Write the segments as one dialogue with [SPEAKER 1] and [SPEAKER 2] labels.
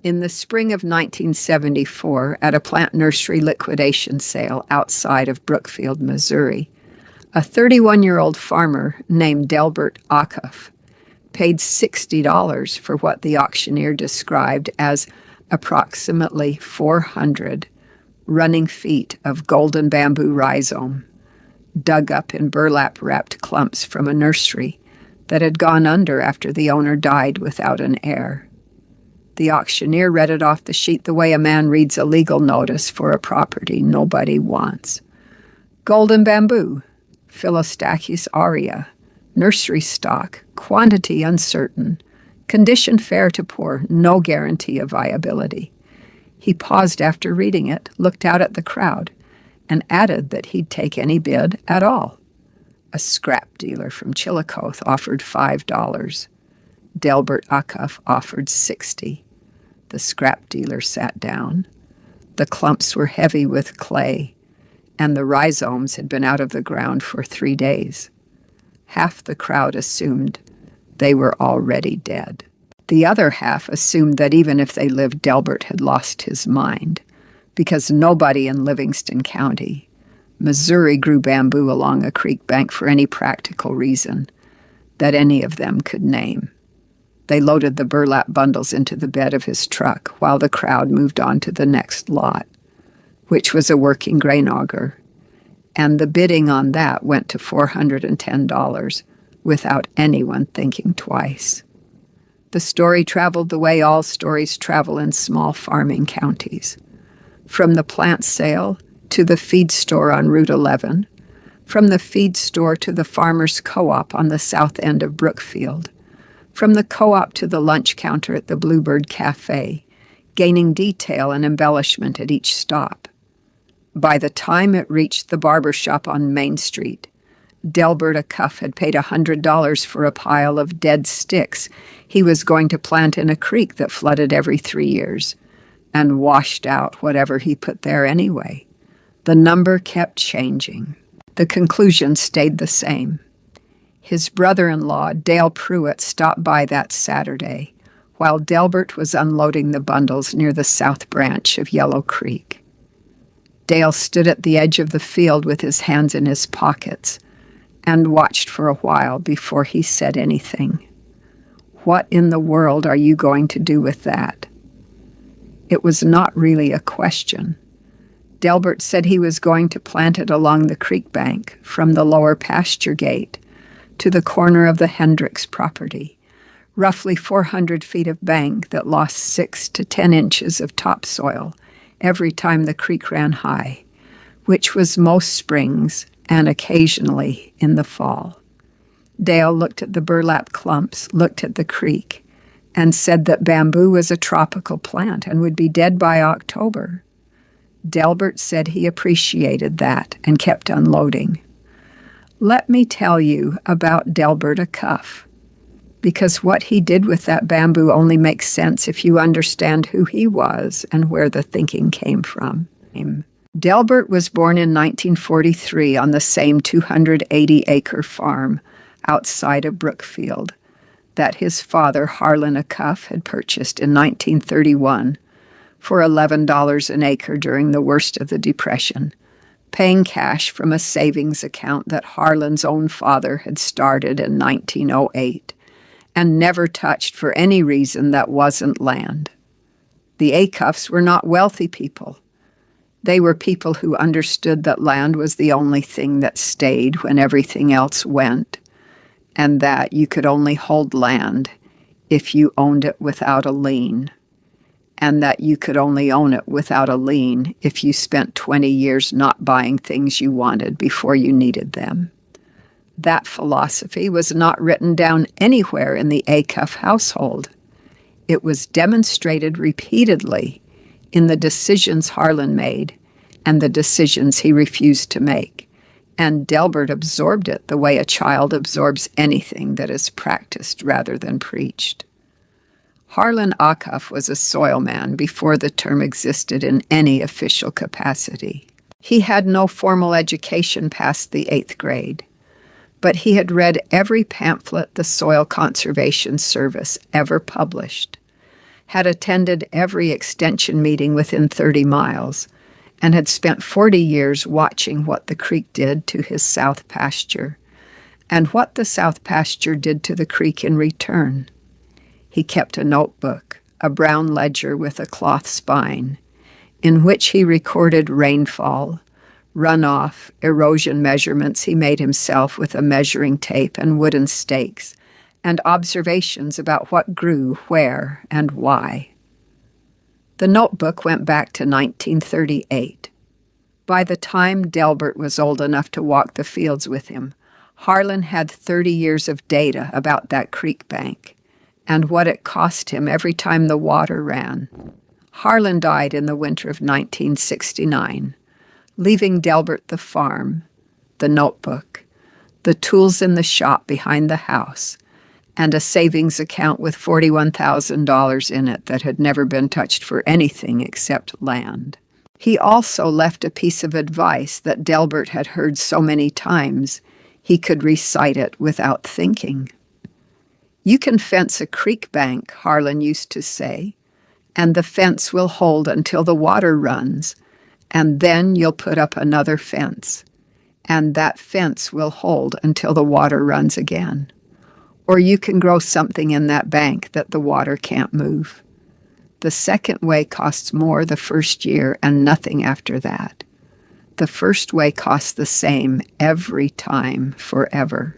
[SPEAKER 1] In the spring of 1974, at a plant nursery liquidation sale outside of Brookfield, Missouri, a 31-year-old farmer named Delbert Acuff paid $60 for what the auctioneer described as approximately 400 running feet of golden bamboo rhizome, dug up in burlap-wrapped clumps from a nursery that had gone under after the owner died without an heir. The auctioneer read it off the sheet the way a man reads a legal notice for a property nobody wants. Golden bamboo, Philostachys aurea, nursery stock, quantity uncertain, condition fair to poor, no guarantee of viability. He paused after reading it, looked out at the crowd, and added that he'd take any bid at all. A scrap dealer from Chillicothe offered $5. Delbert Acuff offered $60. The scrap dealer sat down. The clumps were heavy with clay, and the rhizomes had been out of the ground for 3 days. Half the crowd assumed they were already dead. The other half assumed that even if they lived, Delbert had lost his mind, because nobody in Livingston County, Missouri, grew bamboo along a creek bank for any practical reason that any of them could name. They loaded the burlap bundles into the bed of his truck while the crowd moved on to the next lot, which was a working grain auger, and the bidding on that went to $410 without anyone thinking twice. The story traveled the way all stories travel in small farming counties, from the plant sale to the feed store on Route 11, from the feed store to the farmer's co-op on the south end of Brookfield, from the co-op to the lunch counter at the Bluebird Cafe, gaining detail and embellishment at each stop. By the time it reached the barber shop on Main Street, Delbert Acuff had paid $100 for a pile of dead sticks he was going to plant in a creek that flooded every 3 years and washed out whatever he put there anyway. The number kept changing. The conclusion stayed the same. His brother-in-law, Dale Pruitt, stopped by that Saturday while Delbert was unloading the bundles near the south branch of Yellow Creek. Dale stood at the edge of the field with his hands in his pockets and watched for a while before he said anything. "What in the world are you going to do with that?" It was not really a question. Delbert said he was going to plant it along the creek bank from the lower pasture gate to the corner of the Hendricks property, roughly 400 feet of bank that lost 6 to 10 inches of topsoil every time the creek ran high, which was most springs and occasionally in the fall. Dale looked at the burlap clumps, looked at the creek, and said that bamboo was a tropical plant and would be dead by October. Delbert said he appreciated that and kept unloading. Let me tell you about Delbert Acuff, because what he did with that bamboo only makes sense if you understand who he was and where the thinking came from. Delbert was born in 1943 on the same 280-acre farm outside of Brookfield that his father, Harlan Acuff, had purchased in 1931 for $11 an acre during the worst of the Depression, paying cash from a savings account that Harlan's own father had started in 1908 and never touched for any reason that wasn't land. The Acuffs were not wealthy people. They were people who understood that land was the only thing that stayed when everything else went, and that you could only hold land if you owned it without a lien, and that you could only own it without a lien if you spent 20 years not buying things you wanted before you needed them. That philosophy was not written down anywhere in the Acuff household. It was demonstrated repeatedly in the decisions Harlan made and the decisions he refused to make, and Delbert absorbed it the way a child absorbs anything that is practiced rather than preached. Harlan Acuff was a soil man before the term existed in any official capacity. He had no formal education past the 8th grade, but he had read every pamphlet the Soil Conservation Service ever published, had attended every extension meeting within 30 miles, and had spent 40 years watching what the creek did to his south pasture, and what the south pasture did to the creek in return. He kept a notebook, a brown ledger with a cloth spine, in which he recorded rainfall, runoff, erosion measurements he made himself with a measuring tape and wooden stakes, and observations about what grew where and why. The notebook went back to 1938. By the time Delbert was old enough to walk the fields with him, Harlan had 30 years of data about that creek bank and what it cost him every time the water ran. Harlan died in the winter of 1969, leaving Delbert the farm, the notebook, the tools in the shop behind the house, and a savings account with $41,000 in it that had never been touched for anything except land. He also left a piece of advice that Delbert had heard so many times he could recite it without thinking. "You can fence a creek bank," Harlan used to say, "and the fence will hold until the water runs, and then you'll put up another fence, and that fence will hold until the water runs again. Or you can grow something in that bank that the water can't move. The second way costs more the first year and nothing after that. The first way costs the same every time, forever."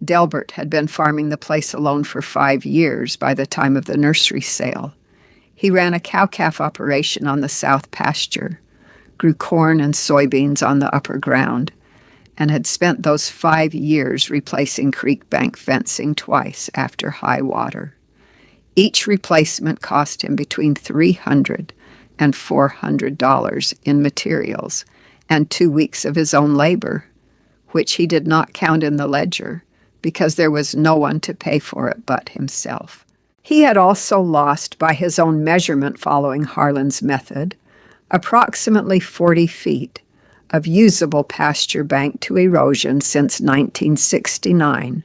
[SPEAKER 1] Delbert had been farming the place alone for 5 years by the time of the nursery sale. He ran a cow-calf operation on the south pasture, grew corn and soybeans on the upper ground, and had spent those 5 years replacing creek bank fencing twice after high water. Each replacement cost him between $300 and $400 in materials and 2 weeks of his own labor, which he did not count in the ledger because there was no one to pay for it but himself. He had also lost, by his own measurement following Harlan's method, approximately 40 feet of usable pasture bank to erosion since 1969.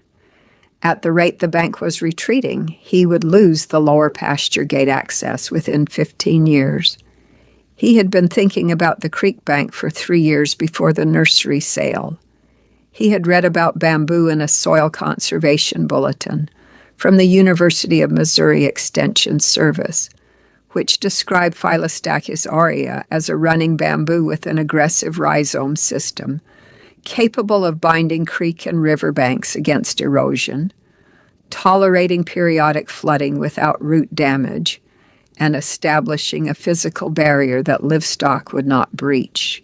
[SPEAKER 1] At the rate the bank was retreating, he would lose the lower pasture gate access within 15 years. He had been thinking about the creek bank for 3 years before the nursery sale. He had read about bamboo in a soil conservation bulletin from the University of Missouri Extension Service, which described Phylostachys aurea as a running bamboo with an aggressive rhizome system, capable of binding creek and river banks against erosion, tolerating periodic flooding without root damage, and establishing a physical barrier that livestock would not breach,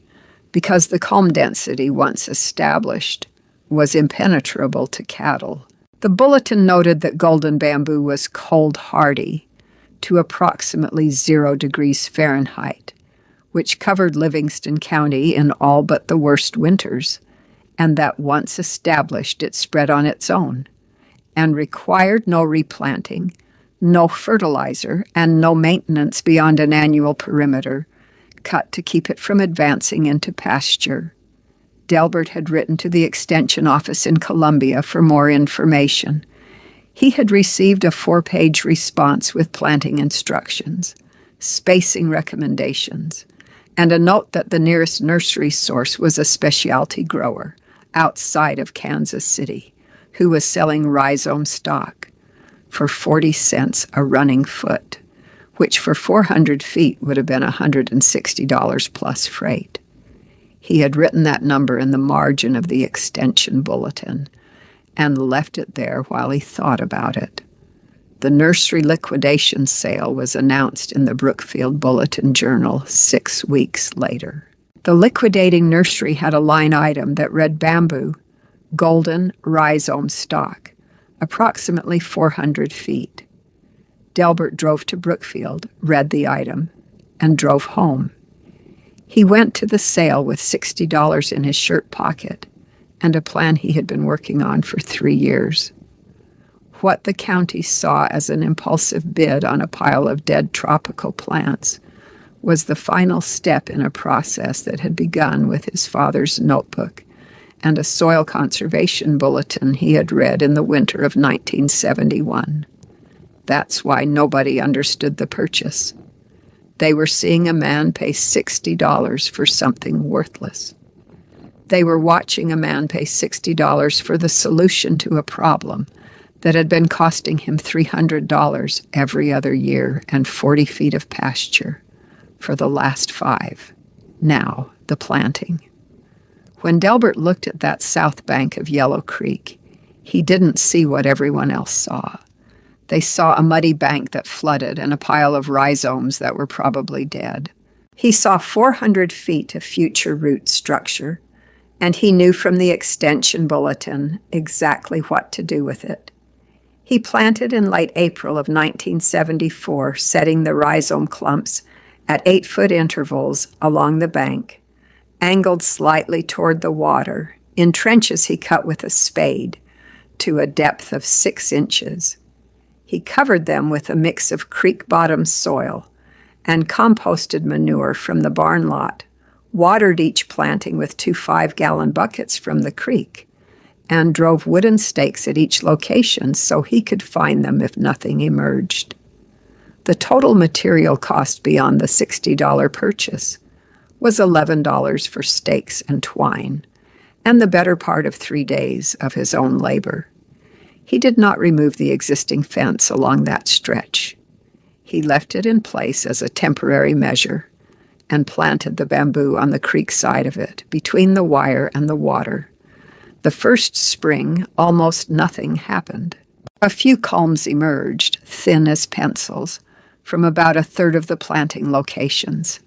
[SPEAKER 1] because the calm density, once established, was impenetrable to cattle. The bulletin noted that golden bamboo was cold hardy to approximately 0 degrees Fahrenheit, which covered Livingston County in all but the worst winters, and that once established it spread on its own, and required no replanting, no fertilizer, and no maintenance beyond an annual perimeter cut to keep it from advancing into pasture. Delbert had written to the Extension office in Columbia for more information. He had received a 4-page response with planting instructions, spacing recommendations, and a note that the nearest nursery source was a specialty grower outside of Kansas City who was selling rhizome stock for 40 cents a running foot, which for 400 feet would have been $160 plus freight. He had written that number in the margin of the Extension bulletin and left it there while he thought about it. The nursery liquidation sale was announced in the Brookfield Bulletin Journal 6 weeks later. The liquidating nursery had a line item that read bamboo, golden rhizome stock, approximately 400 feet. Delbert drove to Brookfield, read the item, and drove home. He went to the sale with $60 in his shirt pocket and a plan he had been working on for 3 years. What the county saw as an impulsive bid on a pile of dead tropical plants was the final step in a process that had begun with his father's notebook and a soil conservation bulletin he had read in the winter of 1971. That's why nobody understood the purchase. They were seeing a man pay $60 for something worthless. They were watching a man pay $60 for the solution to a problem that had been costing him $300 every other year and 40 feet of pasture for the last 5. Now, the planting. When Delbert looked at that south bank of Yellow Creek, he didn't see what everyone else saw. They saw a muddy bank that flooded and a pile of rhizomes that were probably dead. He saw 400 feet of future root structure, and he knew from the extension bulletin exactly what to do with it. He planted in late April of 1974, setting the rhizome clumps at 8-foot intervals along the bank, angled slightly toward the water, in trenches he cut with a spade to a depth of 6 inches. He covered them with a mix of creek-bottom soil and composted manure from the barn lot, watered each planting with 2 5-gallon buckets from the creek, and drove wooden stakes at each location so he could find them if nothing emerged. The total material cost beyond the $60 purchase was $11 for stakes and twine, and the better part of 3 days of his own labor. He did not remove the existing fence along that stretch. He left it in place as a temporary measure and planted the bamboo on the creek side of it, between the wire and the water. The first spring, almost nothing happened. A few culms emerged, thin as pencils, from about 1/3 of the planting locations.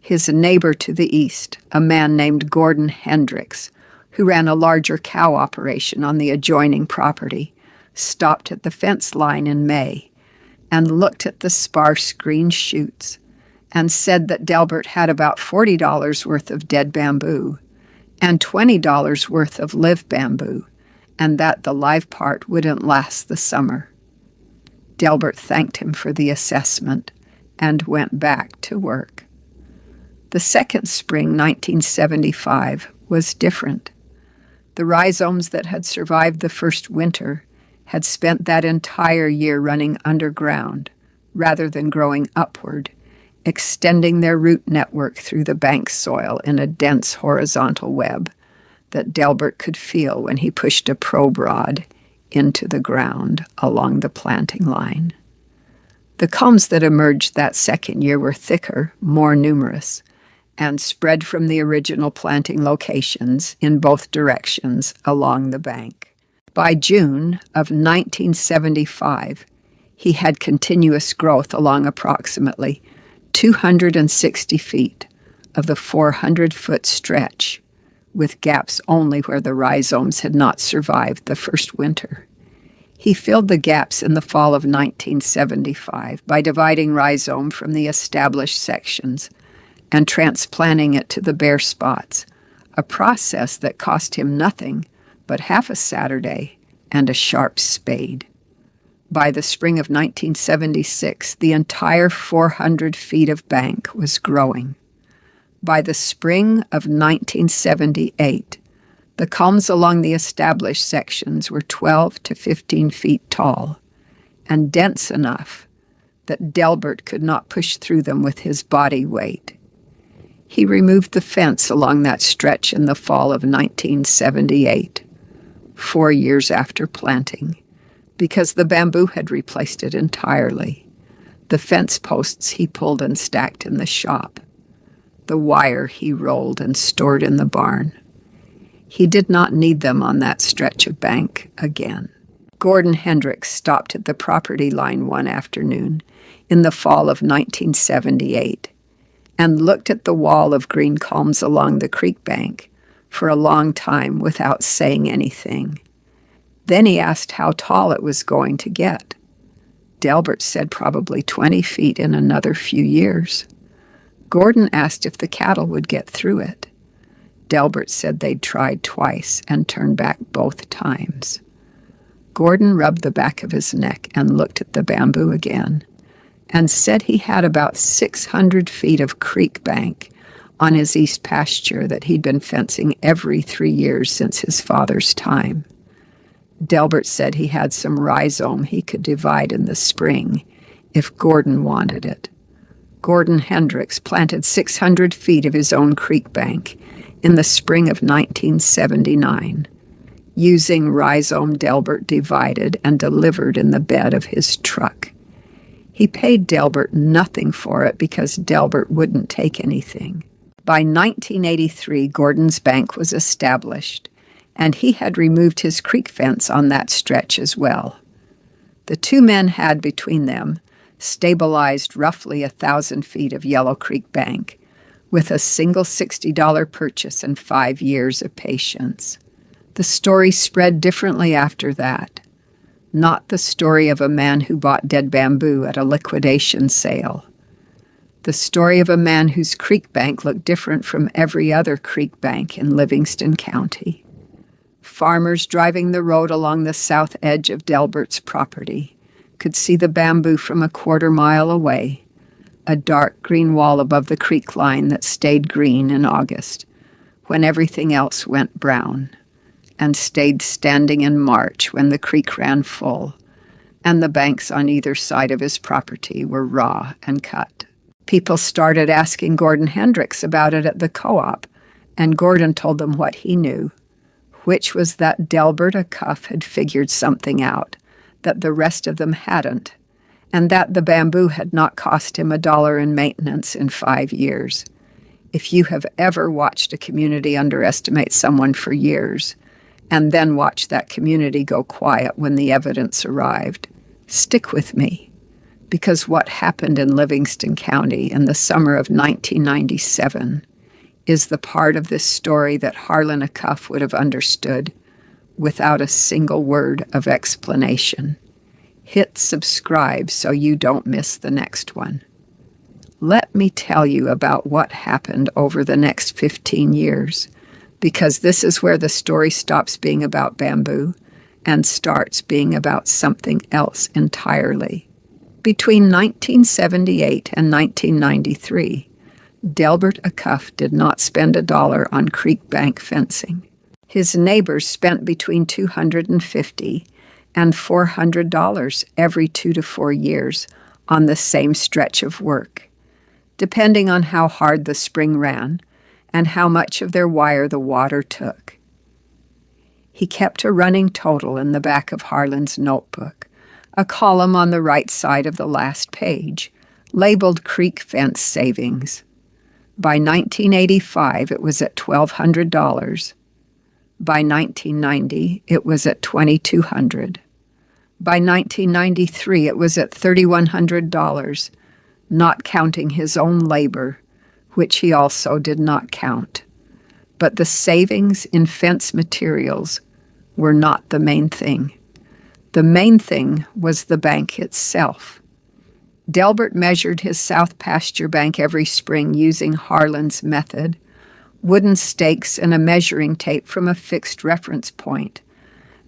[SPEAKER 1] His neighbor to the east, a man named Gordon Hendricks, who ran a larger cow operation on the adjoining property, stopped at the fence line in May and looked at the sparse green shoots and said that Delbert had about $40 worth of dead bamboo and $20 worth of live bamboo, and that the live part wouldn't last the summer. Delbert thanked him for the assessment and went back to work. The second spring, 1975, was different. The rhizomes that had survived the first winter had spent that entire year running underground rather than growing upward, extending their root network through the bank soil in a dense horizontal web that Delbert could feel when he pushed a probe rod into the ground along the planting line. The culms that emerged that second year were thicker, more numerous, and spread from the original planting locations in both directions along the bank. By June of 1975, he had continuous growth along approximately 260 feet of the 400-foot stretch, with gaps only where the rhizomes had not survived the first winter. He filled the gaps in the fall of 1975 by dividing rhizome from the established sections and transplanting it to the bare spots, a process that cost him nothing but half a Saturday and a sharp spade. By the spring of 1976, the entire 400 feet of bank was growing. By the spring of 1978, the culms along the established sections were 12 to 15 feet tall and dense enough that Delbert could not push through them with his body weight. He removed the fence along that stretch in the fall of 1978, 4 years after planting, because the bamboo had replaced it entirely. The fence posts he pulled and stacked in the shop. The wire he rolled and stored in the barn. He did not need them on that stretch of bank again. Gordon Hendricks stopped at the property line one afternoon in the fall of 1978 and looked at the wall of green culms along the creek bank for a long time without saying anything. Then he asked how tall it was going to get. Delbert said probably 20 feet in another few years. Gordon asked if the cattle would get through it. Delbert said they'd tried twice and turned back both times. Gordon rubbed the back of his neck and looked at the bamboo again and said he had about 600 feet of creek bank on his east pasture that he'd been fencing every 3 years since his father's time. Delbert said he had some rhizome he could divide in the spring if Gordon wanted it. Gordon Hendricks planted 600 feet of his own creek bank in the spring of 1979, using rhizome Delbert divided and delivered in the bed of his truck. He paid Delbert nothing for it because Delbert wouldn't take anything. By 1983, Gordon's bank was established, and he had removed his creek fence on that stretch as well. The two men had between them stabilized roughly 1,000 feet of Yellow Creek Bank with a single $60 purchase and 5 years of patience. The story spread differently after that. Not the story of a man who bought dead bamboo at a liquidation sale. The story of a man whose creek bank looked different from every other creek bank in Livingston County. Farmers driving the road along the south edge of Delbert's property could see the bamboo from a quarter-mile away, a dark green wall above the creek line that stayed green in August, when everything else went brown, and stayed standing in March when the creek ran full, and the banks on either side of his property were raw and cut. People started asking Gordon Hendricks about it at the co-op, and Gordon told them what he knew, which was that Delbert Acuff had figured something out that the rest of them hadn't, and that the bamboo had not cost him $1 in maintenance in 5 years. If you have ever watched a community underestimate someone for years, and then watch that community go quiet when the evidence arrived, stick with me, because what happened in Livingston County in the summer of 1997 is the part of this story that Harlan Acuff would have understood without a single word of explanation. Hit subscribe so you don't miss the next one. Let me tell you about what happened over the next 15 years, because this is where the story stops being about bamboo and starts being about something else entirely. Between 1978 and 1993, Delbert Acuff did not spend $1 on creek bank fencing. His neighbors spent between $250 and $400 every 2 to 4 years on the same stretch of work, depending on how hard the spring ran and how much of their wire the water took. He kept a running total in the back of Harlan's notebook, a column on the right side of the last page, labeled Creek Fence Savings. By 1985, it was at $1,200. By 1990, it was at $2,200. By 1993, it was at $3,100, not counting his own labor, which he also did not count. But the savings in fence materials were not the main thing. The main thing was the bank itself. Delbert measured his south pasture bank every spring using Harlan's method, wooden stakes and a measuring tape from a fixed reference point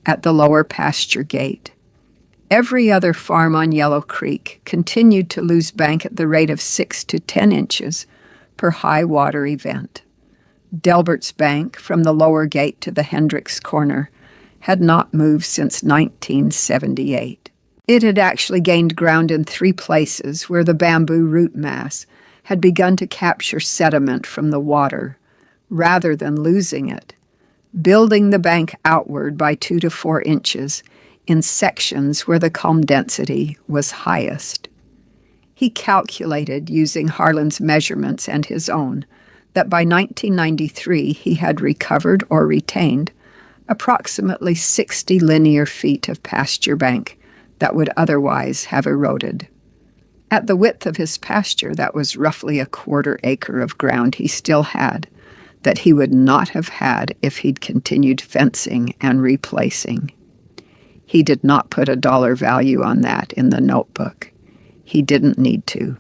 [SPEAKER 1] at the lower pasture gate. Every other farm on Yellow Creek continued to lose bank at the rate of 6 to 10 inches per high water event. Delbert's bank, from the lower gate to the Hendricks corner, had not moved since 1978. It had actually gained ground in 3 places where the bamboo root mass had begun to capture sediment from the water, rather than losing it, building the bank outward by 2 to 4 inches in sections where the calm density was highest. He calculated, using Harlan's measurements and his own, that by 1993 he had recovered or retained approximately 60 linear feet of pasture bank that would otherwise have eroded. At the width of his pasture, that was roughly a 1/4 acre of ground he still had, that he would not have had if he'd continued fencing and replacing. He did not put a dollar value on that in the notebook. He didn't need to.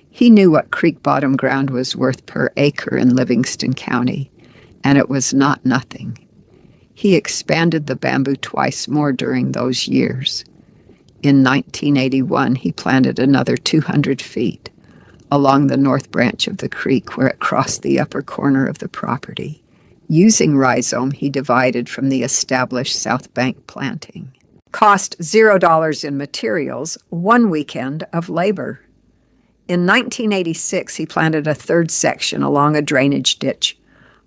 [SPEAKER 1] He knew what creek bottom ground was worth per acre in Livingston County, and it was not nothing. He expanded the bamboo twice more during those years. In 1981, he planted another 200 feet along the north branch of the creek where it crossed the upper corner of the property, Using rhizome he divided from the established South Bank planting. Cost $0 in materials, 1 weekend of labor. In 1986, he planted a third section along a drainage ditch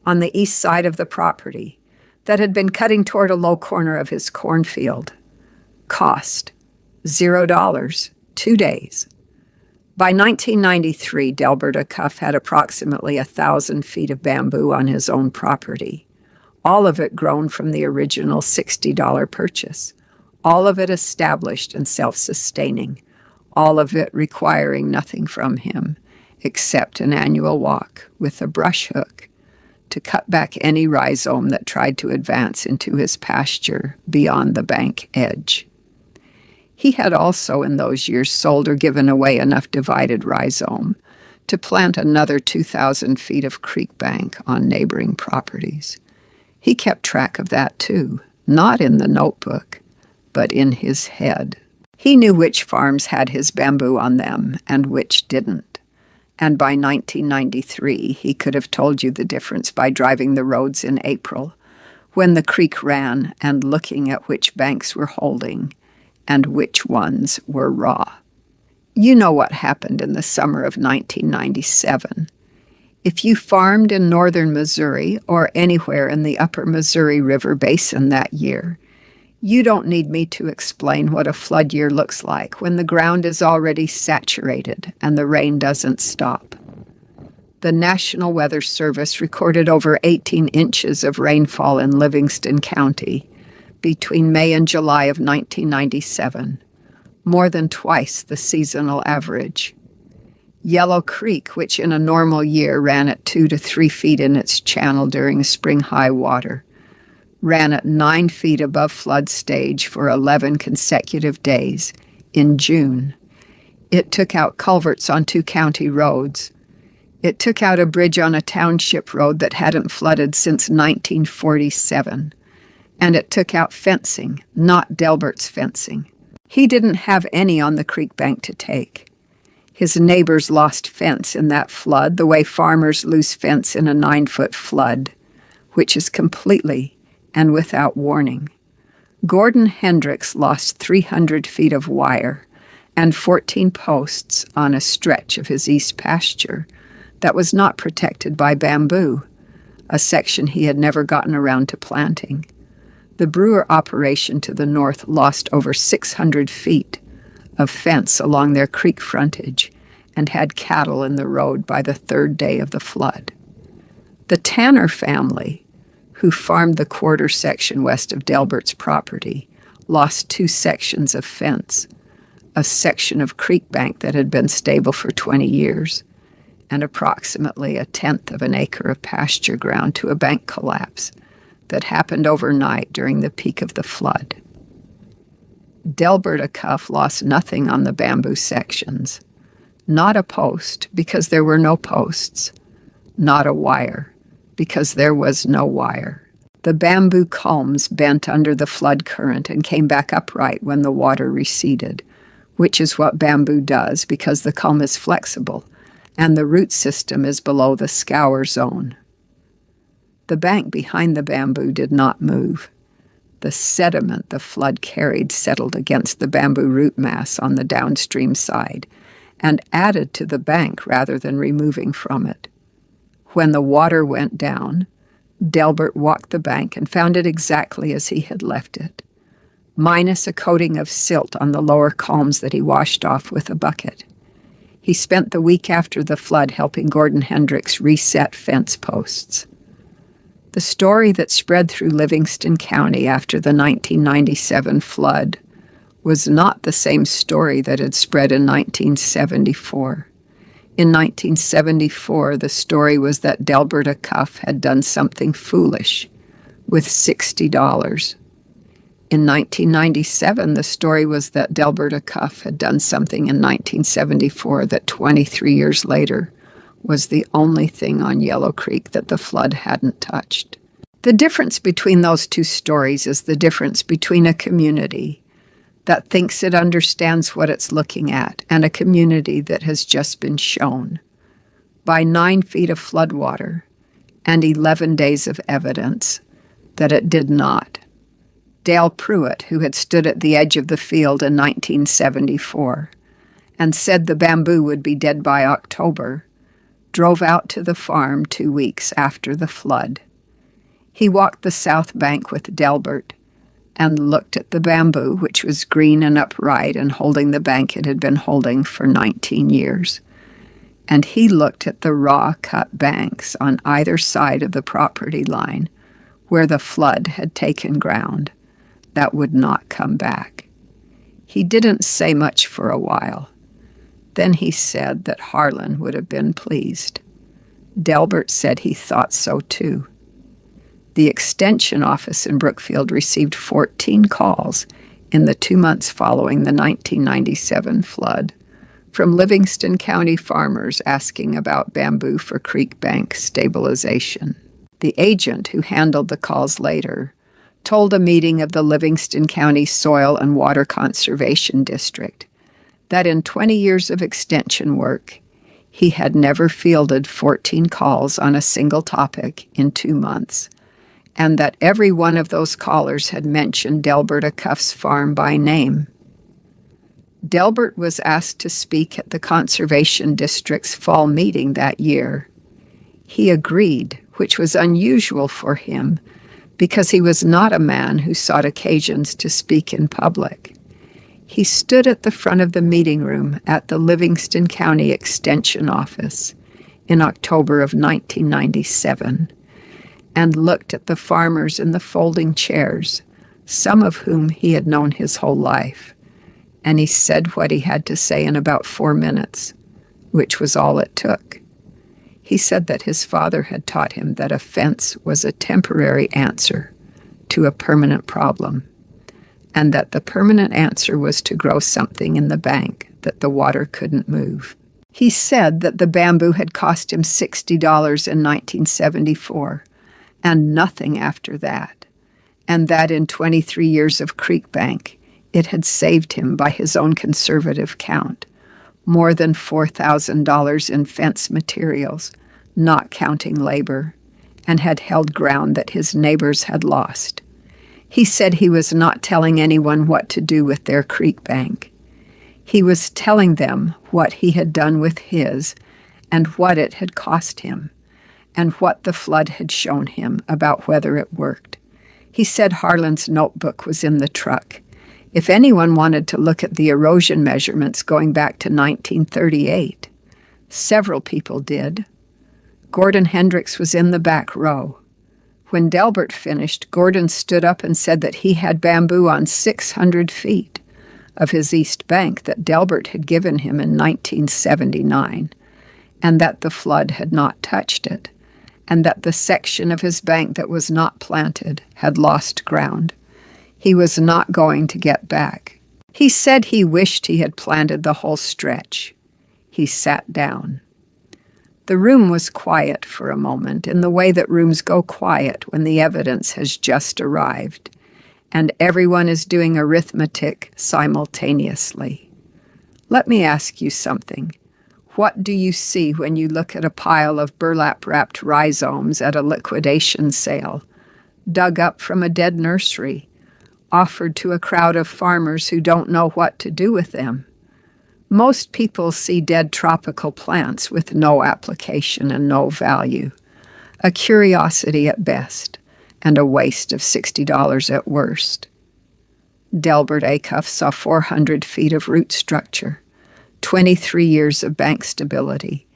[SPEAKER 1] on the east side of the property that had been cutting toward a low corner of his cornfield. Cost $0, 2 days. By 1993, Delbert Acuff had approximately 1,000 feet of bamboo on his own property, all of it grown from the original $60 purchase, all of it established and self-sustaining, all of it requiring nothing from him except an annual walk with a brush hook to cut back any rhizome that tried to advance into his pasture beyond the bank edge. He had also in those years sold or given away enough divided rhizome to plant another 2,000 feet of creek bank on neighboring properties. He kept track of that too, not in the notebook, but in his head. He knew which farms had his bamboo on them and which didn't. And by 1993, he could have told you the difference by driving the roads in April, when the creek ran, and looking at which banks were holding and which ones were raw. You know what happened in the summer of 1997. If you farmed in northern Missouri or anywhere in the upper Missouri River Basin that year, you don't need me to explain what a flood year looks like when the ground is already saturated and the rain doesn't stop. The National Weather Service recorded over 18 inches of rainfall in Livingston County between May and July of 1997, more than twice the seasonal average. Yellow Creek, which in a normal year ran at 2 to 3 feet in its channel during spring high water, ran at 9 feet above flood stage for 11 consecutive days in June. It took out culverts on 2 county roads. It took out a bridge on a township road that hadn't flooded since 1947. And it took out fencing, not Delbert's fencing. He didn't have any on the creek bank to take. His neighbors lost fence in that flood the way farmers lose fence in a 9-foot flood, which is completely and without warning. Gordon Hendricks lost 300 feet of wire and 14 posts on a stretch of his east pasture that was not protected by bamboo, a section he had never gotten around to planting. The Brewer operation to the north lost over 600 feet of fence along their creek frontage and had cattle in the road by the 3rd day of the flood. The Tanner family, who farmed the quarter section west of Delbert's property, lost 2 sections of fence, a section of creek bank that had been stable for 20 years, and approximately 1/10 of an acre of pasture ground to a bank collapse that happened overnight during the peak of the flood. Delbert Acuff lost nothing on the bamboo sections. Not a post, because there were no posts. Not a wire, because there was no wire. The bamboo culms bent under the flood current and came back upright when the water receded, which is what bamboo does because the culm is flexible and the root system is below the scour zone. The bank behind the bamboo did not move. The sediment the flood carried settled against the bamboo root mass on the downstream side and added to the bank rather than removing from it. When the water went down, Delbert walked the bank and found it exactly as he had left it, minus a coating of silt on the lower culms that he washed off with a bucket. He spent the week after the flood helping Gordon Hendricks reset fence posts. The story that spread through Livingston County after the 1997 flood was not the same story that had spread in 1974. In 1974, the story was that Delbert Acuff had done something foolish with $60. In 1997, the story was that Delbert Acuff had done something in 1974 that 23 years later was the only thing on Yellow Creek that the flood hadn't touched. The difference between those 2 stories is the difference between a community that thinks it understands what it's looking at and a community that has just been shown. By 9 feet of floodwater and 11 days of evidence that it did not. Dale Pruitt, who had stood at the edge of the field in 1974 and said the bamboo would be dead by October, drove out to the farm 2 weeks after the flood. He walked the south bank with Delbert and looked at the bamboo, which was green and upright and holding the bank it had been holding for 19 years. And he looked at the raw cut banks on either side of the property line where the flood had taken ground that would not come back. He didn't say much for a while. Then he said that Harlan would have been pleased. Delbert said he thought so too. The Extension office in Brookfield received 14 calls in the 2 months following the 1997 flood from Livingston County farmers asking about bamboo for creek bank stabilization. The agent who handled the calls later told a meeting of the Livingston County Soil and Water Conservation District that in 20 years of extension work, he had never fielded 14 calls on a single topic in 2 months, and that every one of those callers had mentioned Delbert Acuff's farm by name. Delbert was asked to speak at the Conservation District's fall meeting that year. He agreed, which was unusual for him, because he was not a man who sought occasions to speak in public. He stood at the front of the meeting room at the Livingston County Extension office in October of 1997 and looked at the farmers in the folding chairs, some of whom he had known his whole life, and he said what he had to say in about 4 minutes, which was all it took. He said that his father had taught him that a fence was a temporary answer to a permanent problem, and that the permanent answer was to grow something in the bank that the water couldn't move. He said that the bamboo had cost him $60 in 1974, and nothing after that, and that in 23 years of creek bank, it had saved him, by his own conservative count, more than $4,000 in fence materials, not counting labor, and had held ground that his neighbors had lost. He said he was not telling anyone what to do with their creek bank. He was telling them what he had done with his and what it had cost him, and what the flood had shown him about whether it worked. He said Harlan's notebook was in the truck. If anyone wanted to look at the erosion measurements going back to 1938, several people did. Gordon Hendricks was in the back row. When Delbert finished, Gordon stood up and said that he had bamboo on 600 feet of his east bank that Delbert had given him in 1979, and that the flood had not touched it, and that the section of his bank that was not planted had lost ground. He was not going to get back. He said he wished he had planted the whole stretch. He sat down. The room was quiet for a moment, in the way that rooms go quiet when the evidence has just arrived, and everyone is doing arithmetic simultaneously. Let me ask you something. What do you see when you look at a pile of burlap-wrapped rhizomes at a liquidation sale, dug up from a dead nursery, offered to a crowd of farmers who don't know what to do with them? Most people see dead tropical plants with no application and no value, a curiosity at best, and a waste of $60 at worst. Delbert Acuff saw 400 feet of root structure, 23 years of bank stability,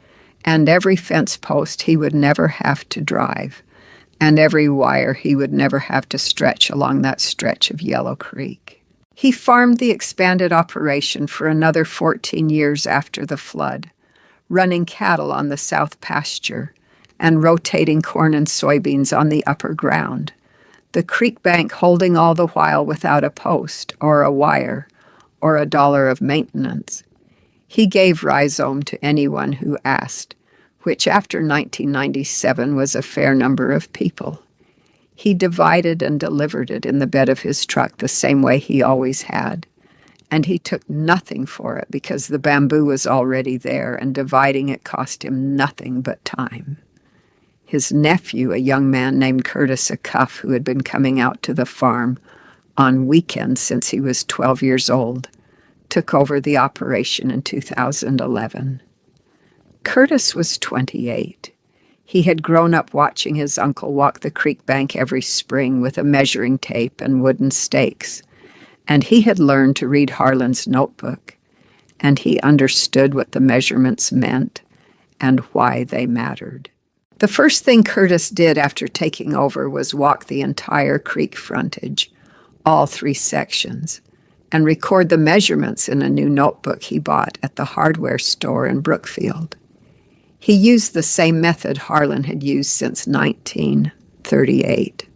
[SPEAKER 1] and every fence post he would never have to drive, and every wire he would never have to stretch along that stretch of Yellow Creek. He farmed the expanded operation for another 14 years after the flood, running cattle on the south pasture and rotating corn and soybeans on the upper ground, the creek bank holding all the while without a post or a wire or $1 of maintenance. He gave rhizome to anyone who asked, which after 1997 was a fair number of people. He divided and delivered it in the bed of his truck the same way he always had, and he took nothing for it because the bamboo was already there and dividing it cost him nothing but time. His nephew, a young man named Curtis Acuff, who had been coming out to the farm on weekends since he was 12 years old, took over the operation in 2011. Curtis was 28. He had grown up watching his uncle walk the creek bank every spring with a measuring tape and wooden stakes, and he had learned to read Harlan's notebook, and he understood what the measurements meant and why they mattered. The first thing Curtis did after taking over was walk the entire creek frontage, all 3 sections, and record the measurements in a new notebook he bought at the hardware store in Brookfield. He used the same method Harlan had used since 1938.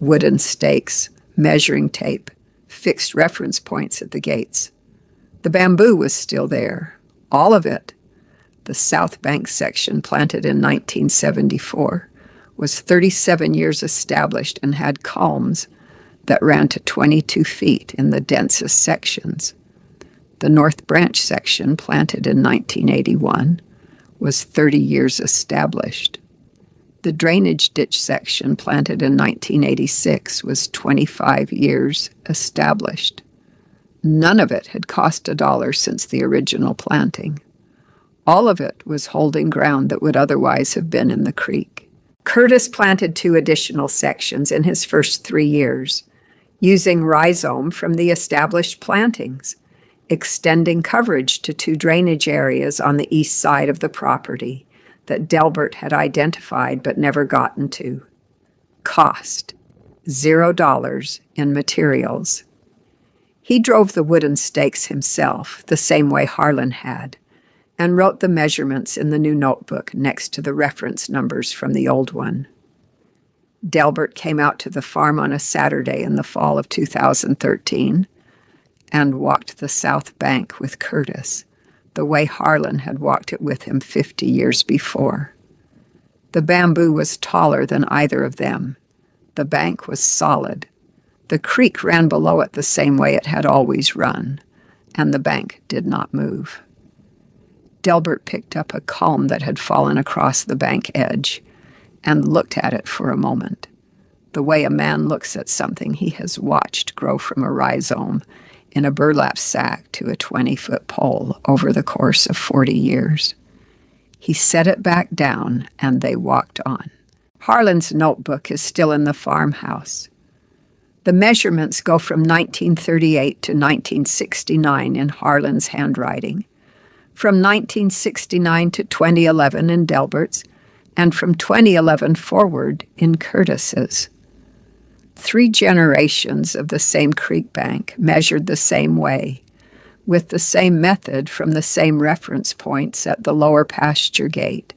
[SPEAKER 1] Wooden stakes, measuring tape, fixed reference points at the gates. The bamboo was still there, all of it. The South Bank section, planted in 1974, was 37 years established and had culms that ran to 22 feet in the densest sections. The North Branch section, planted in 1981, was 30 years established. The drainage ditch section, planted in 1986, was 25 years established. None of it had cost $1 since the original planting. All of it was holding ground that would otherwise have been in the creek. Curtis planted 2 additional sections in his first 3 years, using rhizome from the established plantings, extending coverage to 2 drainage areas on the east side of the property that Delbert had identified but never gotten to. Cost: $0 in materials. He drove the wooden stakes himself, the same way Harlan had, and wrote the measurements in the new notebook next to the reference numbers from the old one. Delbert came out to the farm on a Saturday in the fall of 2013 and walked the South Bank with Curtis, the way Harlan had walked it with him 50 years before. The bamboo was taller than either of them. The bank was solid. The creek ran below it the same way it had always run, and the bank did not move. Delbert picked up a culm that had fallen across the bank edge and looked at it for a moment, the way a man looks at something he has watched grow from a rhizome in a burlap sack to a 20-foot pole over the course of 40 years. He set it back down, and they walked on. Harlan's notebook is still in the farmhouse. The measurements go from 1938 to 1969 in Harlan's handwriting, from 1969 to 2011 in Delbert's, and from 2011 forward in Curtis's. 3 generations of the same creek bank measured the same way, with the same method from the same reference points at the lower pasture gate.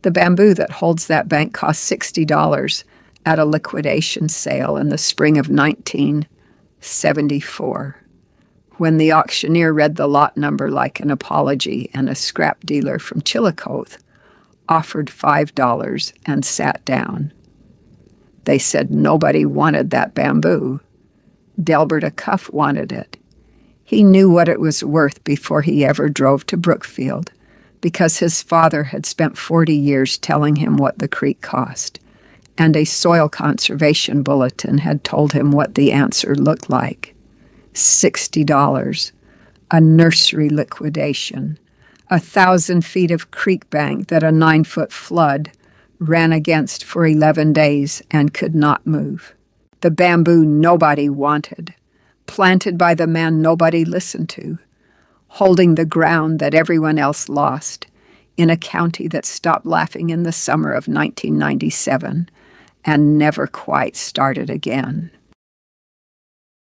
[SPEAKER 1] The bamboo that holds that bank cost $60 at a liquidation sale in the spring of 1974. When the auctioneer read the lot number like an apology, and a scrap dealer from Chillicothe offered $5 and sat down. They said nobody wanted that bamboo. Delbert Acuff wanted it. He knew what it was worth before he ever drove to Brookfield, because his father had spent 40 years telling him what the creek cost, and a soil conservation bulletin had told him what the answer looked like. $60, a nursery liquidation, 1,000 feet of creek bank that a 9-foot flood ran against for 11 days and could not move. The bamboo nobody wanted, planted by the man nobody listened to, holding the ground that everyone else lost in a county that stopped laughing in the summer of 1997 and never quite started again.